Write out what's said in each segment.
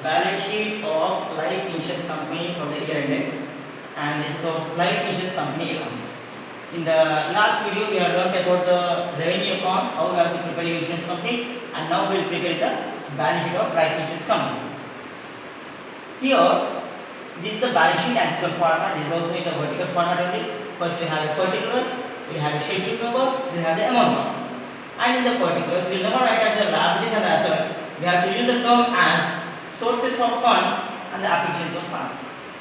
balance sheet of life insurance company for the year ended, and this is of life insurance company accounts. In the last video we have learned about the revenue account, how we have to prepare insurance companies, and now we will prepare the balance sheet of life insurance company. Here this is the balance sheet and this is the format. This is also in the vertical format only. First we have a particulars, we have a schedule number, we have the amount number. And in the particulars we will never write as the liabilities and the assets. We have to use the term as sources of funds and the applications of funds.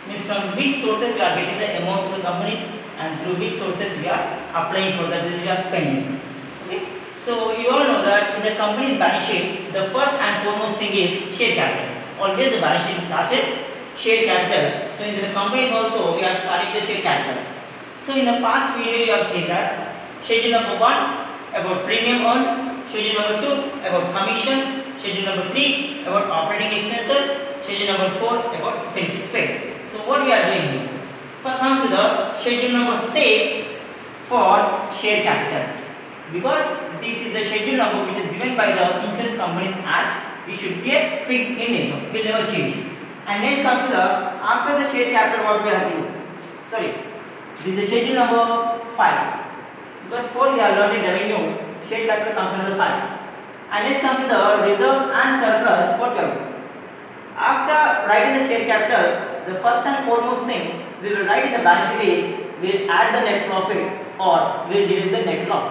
Means from which sources we are getting the amount to the companies and through which sources we are applying for that, this we are spending. Okay. So you all know that in the company's balance sheet, the first and foremost thing is share capital. Always the balance sheet starts with share capital. So in the companies also we are starting the share capital. So in the past video you have seen that schedule number 1 about premium earned, schedule number 2 about commission, schedule number 3 about operating expenses, schedule number 4 about benefits paid. So what we are doing here? First comes to the schedule number 6 for share capital, because this is the schedule number which is given by the Insurance Companies Act. It should be a fixed in nature, will never change. And next comes to the after the share capital what we have to do. Sorry, this is the schedule number 5. Because 4 we have learned in revenue, share capital comes under the 5. And next comes to the reserves and surplus what we have to do. After writing the share capital, the first and foremost thing we will write in the balance sheet is we will add the net profit or we will deduct the net loss.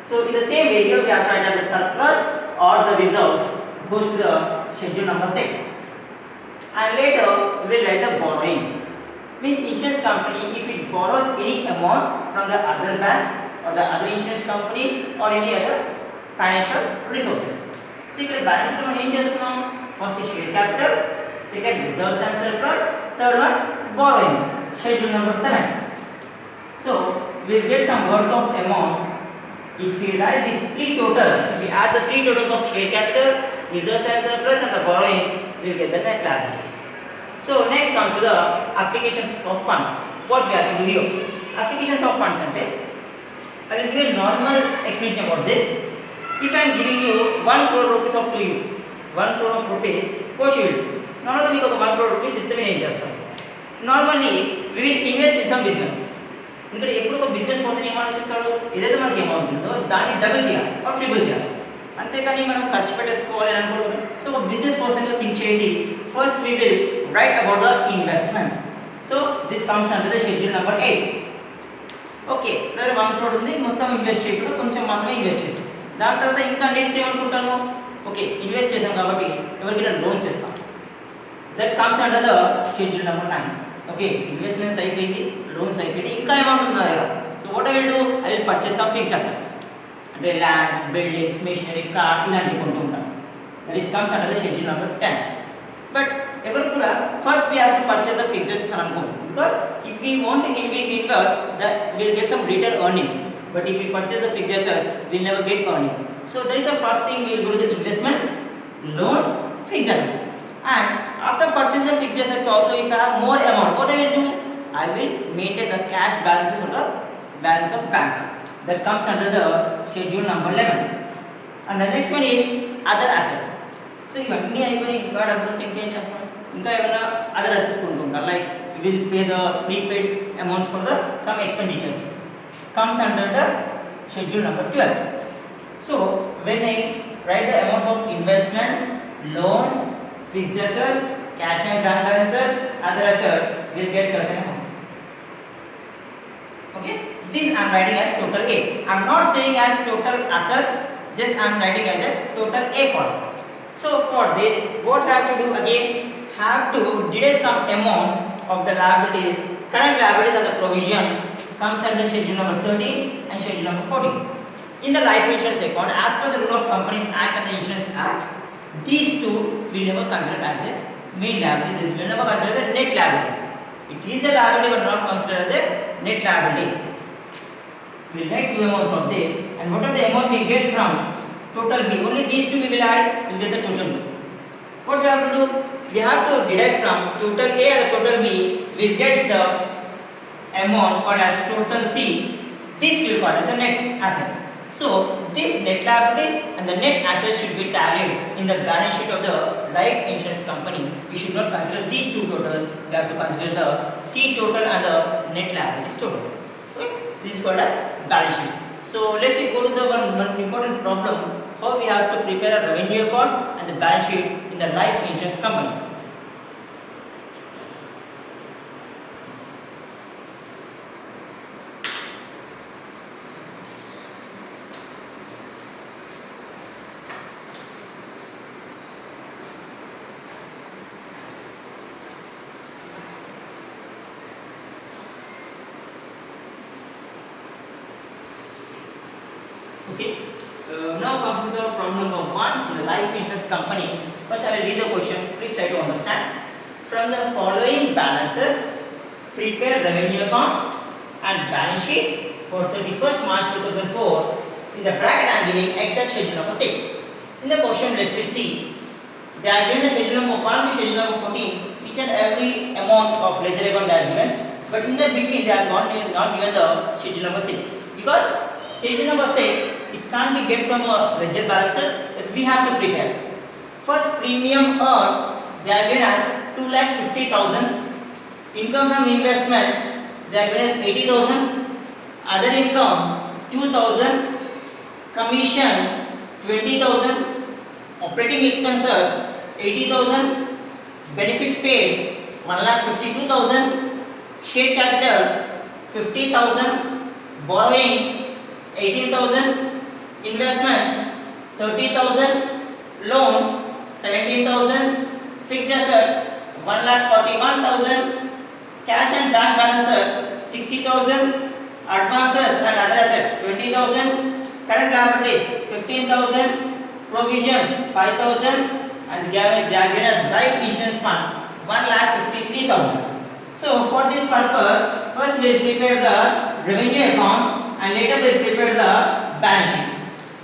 So in the same way here we have to write the surplus or the reserves goes to the schedule number 6. And later we will write the borrowings. Means insurance company if it borrows any amount from the other banks or the other insurance companies or any other financial resources. So here balance sheet మనం ఏం చేస్తున్నాం? First is share capital, second reserves and surplus, third one borrowings, schedule number 7. So we will get some worth of amount. If we write these 3 totals, we add the 3 totals of share capital, reserves and surplus and the borrowings, we will get the net liabilities. So next comes to the applications of funds. What we have to do here? Applications of funds ante I will give a normal explanation about this. If I am giving you 1 crore rupees of to you, 1 crore of rupees, what you will do? Normally మీకు ఒక 1 crore rupees ఇస్తే నేను ఏం చేస్తాను? Normally we will invest in some business. ఎందుకంటే ఎప్పుడు ఒక business person ఏం ఆలోచిస్తాడు, ఏదైతే మనకి అమౌంట్ ఉందో దాన్ని డబుల్ చేయాలి ఆర్ ట్రిపుల్ చేయాలి, అంతేకాని మనం ఖర్చు పెట్టేసుకోవాలి అని అనుకోవద్దు. సో ఒక బిజినెస్ పర్సన్గా థింక్ చేయండి. First we will write about the investments. So this comes under the schedule number 8. Okay, దగ్గర 1 crore ఉంది, మొత్తం ఇన్వెస్ట్ చేయకుండా కొంచెం మాత్రమే ఇన్వెస్ట్ చేస్తాం. దాని తర్వాత ఇంకా నెక్స్ట్ ఏమనుకుంటాను, ఓకే ఇన్వెస్ట్ చేసాం కాబట్టి ఎవరికైనా లోన్స్ ఇస్తాం. That comes under the schedule number 9. Okay, investments అయిపోయింది, లోన్స్ అయిపోయింది, ఇంకా ఏమౌంట్ ఉంది దగ్గర. So what I will do, I will purchase some fixed assets, అంటే ల్యాండ్, బిల్డింగ్స్, మెషినరీ, కార్ ఇలాంటివి కొంటూ ఉంటాం. That is comes under the schedule number 10. But ఎవరు కూడా first we have to purchase the fixed assets అని అనుకోండి, because if we want to invest the will get some return earnings. But if we purchase the fixed assets, we will never get earnings. So that is the first thing we will go to the investments, loans, fixed assets. And after purchasing the fixed assets also, if I have more amount, what I will do? I will maintain the cash balances of the balance of bank. That comes under the schedule number 11. And the next one is other assets. So ఇవన్నీ అయిపోయి ఇంకా డబ్బులు ఉంటే ఇంకేం చేస్తాం, ఇంకా ఏమైనా other assets కొంటుంటాం. Like we will pay the prepaid amounts for the some expenditures. Comes under the schedule number 12. So when I write the amounts of investments, loans, fixed assets, cash and bank balances, other assets, will get certain amount. Okay, this I am writing as total A. I am not saying as total assets, just I am writing as a total A column. So for this what I have to do again, have to deduct some amounts of the liabilities, current liabilities and the provision comes under schedule number 13 and schedule number 14. In the life insurance account, as per the Rule of Companies Act and the Insurance Act, these two will never considered as a main liability. This will never considered as a net liabilities. It is a liability but not considered as a net liabilities. We will write 2 amounts of this, and what are the amount we get from total B? Only these two we will add, we will get the total B. What we have to do? We have to deduct from total A and the total B. We get the amount called as total C. This will be called as a net assets. So this net liabilities and the net assets should be tallied in the balance sheet of the life insurance company, we should not consider these two totals. We have to consider the C total and the net liabilities total. Okay? This is called as balance sheets. So let's go to the one important problem, how we have to prepare a revenue account and the balance sheet in the life insurance company. Okay. Now comes to the problem number 1 in the life insurance companies. First I will read the question. Please try to understand. From the following balances, prepare revenue account and balance sheet for 31st March 2004. In the bracket I am giving except schedule number 6. In the question, let's see. They are given the schedule number 1 to schedule number 14. Each and every amount of ledger account they are given. But in the between they are not given the schedule number 6. Because schedule number 6, it can't be get from ledger balances that we have to prepare. First, premium earned, they are given as 2,50,000. Income from investments, they are given as 80,000. Other income, 2,000. Commission, 20,000. Operating expenses, 80,000. Benefits paid, 1,52,000. Share capital, 50,000. Borrowings, 18,000. Investments, 30,000. Loans, 17,000. Fixed assets, 1,41,000. Cash and bank balances, 60,000. Advances and other assets, 20,000. Current liabilities, 15,000. Provisions, 5,000. And they are given as life insurance fund, 1,53,000. So for this purpose, first we will prepare the revenue account and later we will prepare the balance sheet.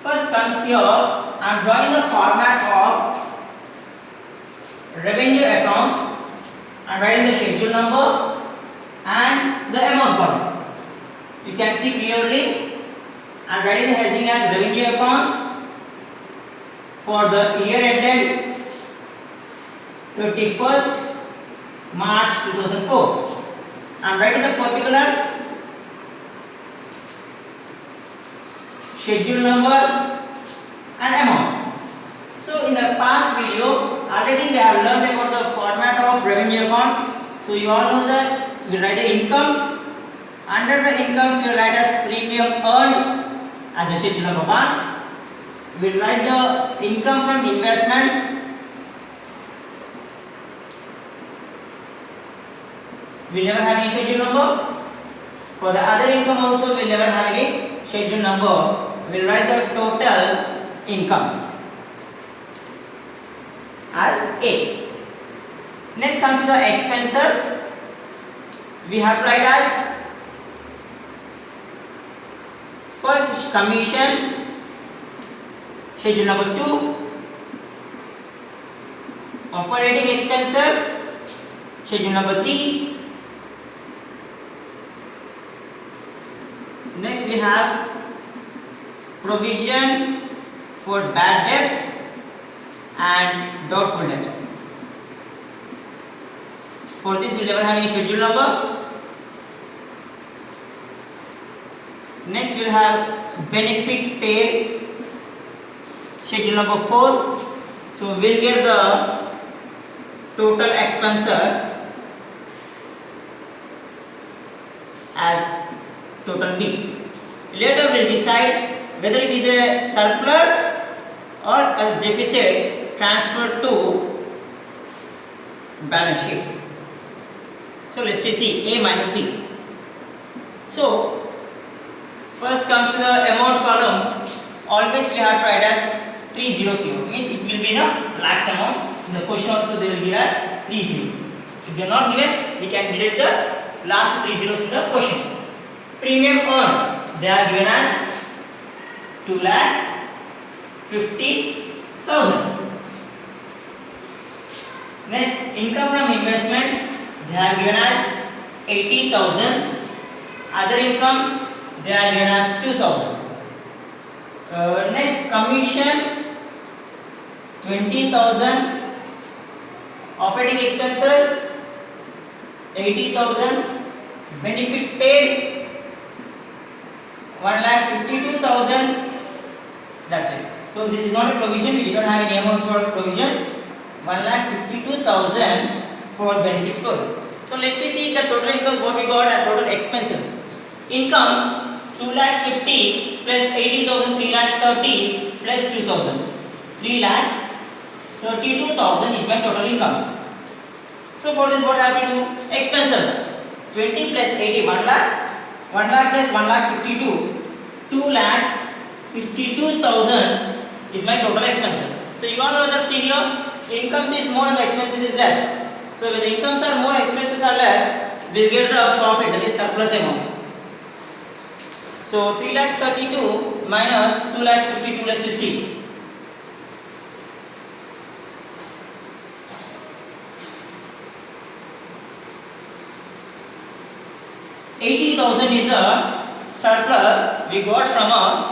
First comes here, I am drawing the format of revenue account. I am writing the schedule number and the amount column. You can see clearly, I am writing the heading as revenue account for the year ended 31st March 2004. I am writing the particulars, schedule number and amount. So in the past video already we have learned about the format of revenue account. So you all know that we write the incomes. Under the incomes we will write as premium earned as a schedule number 1. We will write the income from investments. We never have any schedule number. For the other income also we never have any schedule number. We will write the total incomes as A. Next comes to the expenses. We have to write as first commission, schedule number 2. Operating expenses, schedule number 3. Next we have provision for bad debts and doubtful debts. For this we never have any schedule number. Next we will have benefits paid, schedule number 4. So we will get the total expenses as total B. Later we will decide whether it is a surplus or a deficit transferred to balance sheet. So let's see A minus B. So first comes to the amount column. Always we have to write as 300, means it will be the lakhs amount. In the question also they will give us 3 zeros. If they are not given, we can deduct the last 3 zeros in the question. Premium earned, they are given as 2,50,000. Next, income from investment, they are given as 80,000. Other incomes, they are given as 2,000. Next, commission 20,000. Operating expenses 80,000, benefits paid 1,52,000. That's it. So this is not a provision. We did not have any amount for provisions. 1,52,000 for benefits paid. So let's see the total incomes what we got and total expenses. Incomes 2,50,000 plus 80,000, 3,30,000 plus 2,000. 3,32,000 is my total incomes. So for this what I have to do? Expenses 20 plus 80, 1 lakh, 1 lakh plus 1,52,000, 2,52,000 is my total expenses. So you all know that see here, incomes is more and the expenses is less. So when the incomes are more, expenses are less, we will get the profit, that is surplus amount. So 3,32,000 minus 2,52,000, let's see. 80,000 is a surplus we got from a,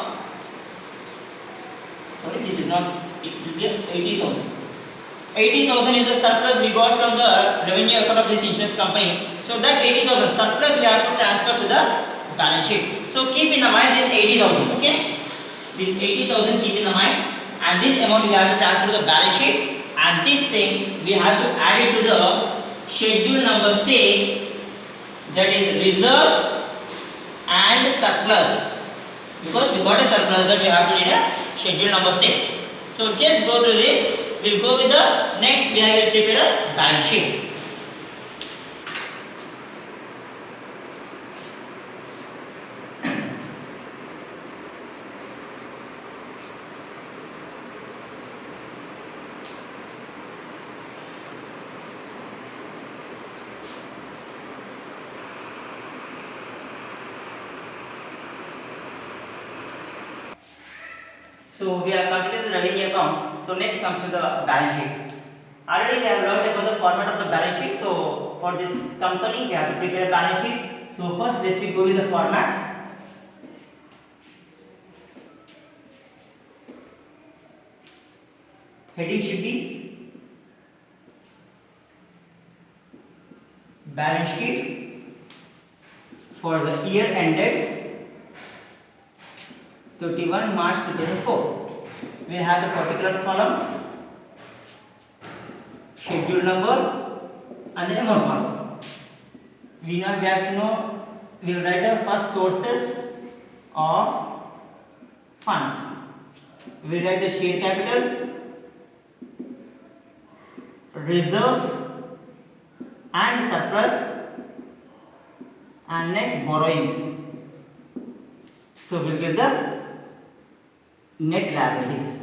sorry, this is not, it will be 80,000. 80,000 is the surplus we got from the revenue account of this insurance company. So that 80,000 surplus we have to transfer to the balance sheet. So keep in the mind this 80,000, okay? This 80,000 keep in the mind, and this amount we have to transfer to the balance sheet, and this thing we have to add it to the schedule number 6, that is reserves and surplus, because we got a surplus that we have to need a schedule number 6. So just go through this. We'll go with the next. We will prepare a balance sheet. So we have completed the revenue account. So next comes to the balance sheet. Already we have learned about the format of the balance sheet. So for this company we have to prepare a balance sheet. So first let's we go with the format. Heading should be balance sheet for the year ended 31 March 2004. We have the particulars column, schedule number, and the amount column. We have to know. We will write the first sources of funds. We will write the share capital, reserves and surplus, and next borrowings. So we will get the net liabilities,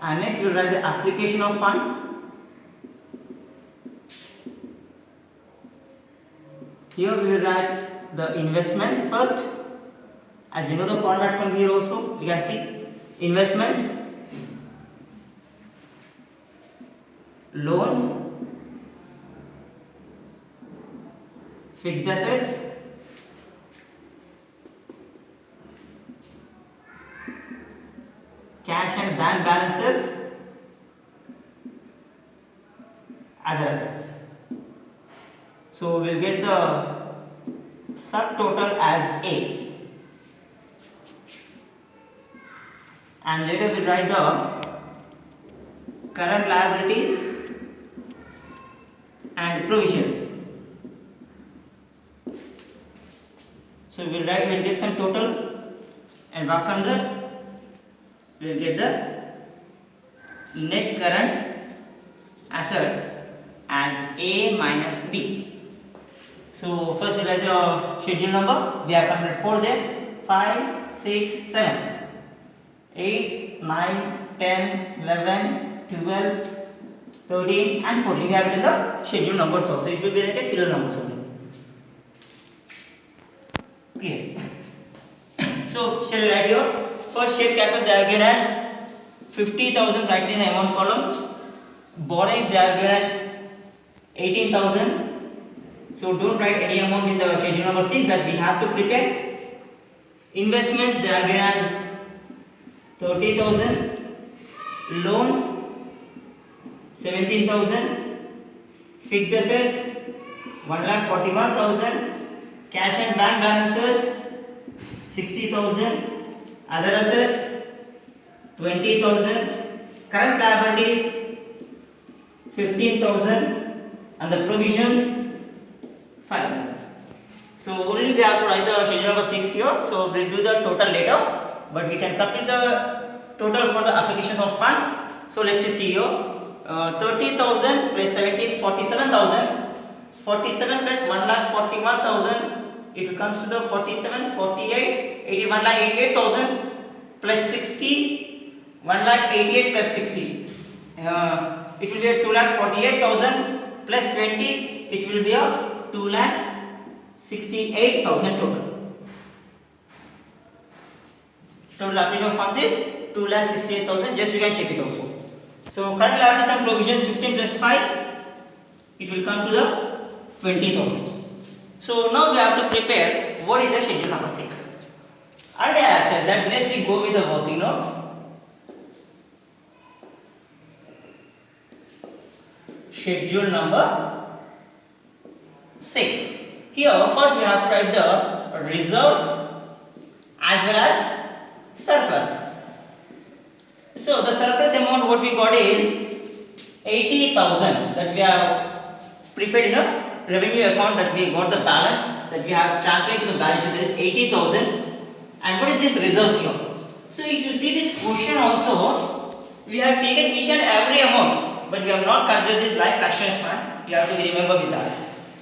and next we will write the application of funds. Here we will write the investments first. As you know the format from here also, you can see investments, loans, fixed assets, cash and bank balances, other assets. So we will get the subtotal as A, and later we will write the current liabilities and provisions. So we will get some total, and from that we will get the net current assets as A minus B. So first we write the schedule number. We have completed 4 there. 5, 6, 7, 8, 9, 10, 11, 12, 13 and 14. We have it in the schedule numbers also. It will be like a serial numbers only. Clear? So shall we write here? First share capital they are given as 50,000, write in the amount column. Borrowings they are given as 18,000. So don't write any amount in the schedule number 6 that we have to prepare. Investments they are given as 30,000. loans 17,000, fixed assets 1,41,000, cash and bank balances 60,000, other assets 20,000, current liabilities 15,000, and the provisions 5,000. So only we have to write the schedule number 6 here. So we'll do the total later, but we can complete the total for the applications of funds. So let's just see here. 30,000 plus 17, 47,000. 47 plus 1,41,000. It comes to the 47, 48, 81 lakh 88,000 plus 60, 1,88,000 plus 60. It will be a 2,48,000 plus 20. It will be a 2,68,000 total. Total application of funds is 2,68,000. Just you can check it also. So current liabilities and provisions 15 plus 5. It will come to the 20,000. So now we have to prepare what is the schedule number 6. And I have said that let me go with the working notes. Schedule number 6. Here first we have to write the reserves as well as surplus. So the surplus amount what we got is 80,000 that we have prepared in a revenue account, that we got the balance that we have transferred to the balance sheet, that is 80,000. And what is this reserves here? So if you see this question also, we have taken each and every amount, but we have not considered this life assurance fund. You have to remember with that.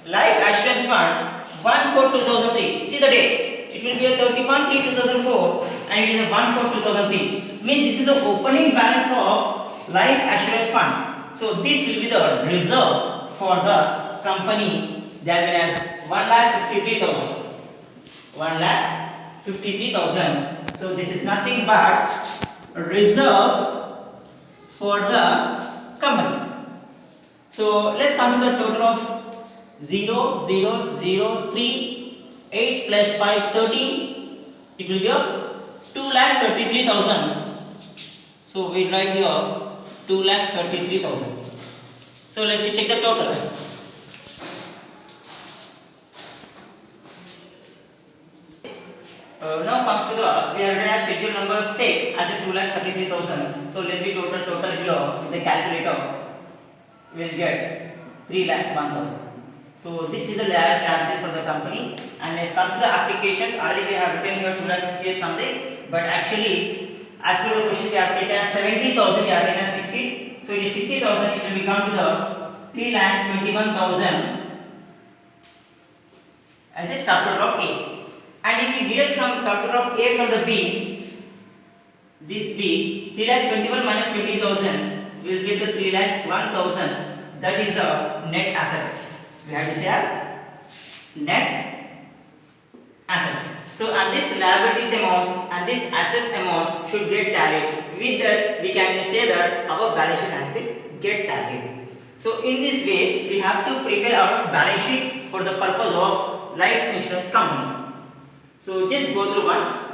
Life assurance fund 1/4/2003. See the date. It will be a 31/3/2004 and it is a 1/4/2003. Means this is the opening balance of life assurance fund. So this will be the reserve for the company, that is 1,53,000. 1,53,000. So this is nothing but reserves for the company. So let's come to the total of 0,003,8 plus 5, 13. It will be a 2,33,000. So we write here 2,33,000. So let's check the total. Now comes to the, we have written as schedule number 6 as a 2,33,000. So let's be total here with the calculator. We will get 3,01,000. So this is the liabilities for the company. And let's come to the applications. Already we have written here 2,68 something, but actually as per the question we have taken as 70,000, we have taken as 60. So it is 60,000. It will become to the 3,21,000 as a subtotal of A. And if we deduct from subtotal of A from the B, this B, 3,21,000 minus 20,000, we will get the 3,01,000. That is the net assets. We have to say as net assets. So and this liabilities amount and this assets amount should get tallied. With that we can say that our balance sheet has been get tallied. So in this way we have to prepare our balance sheet for the purpose of life insurance company. So just go through once.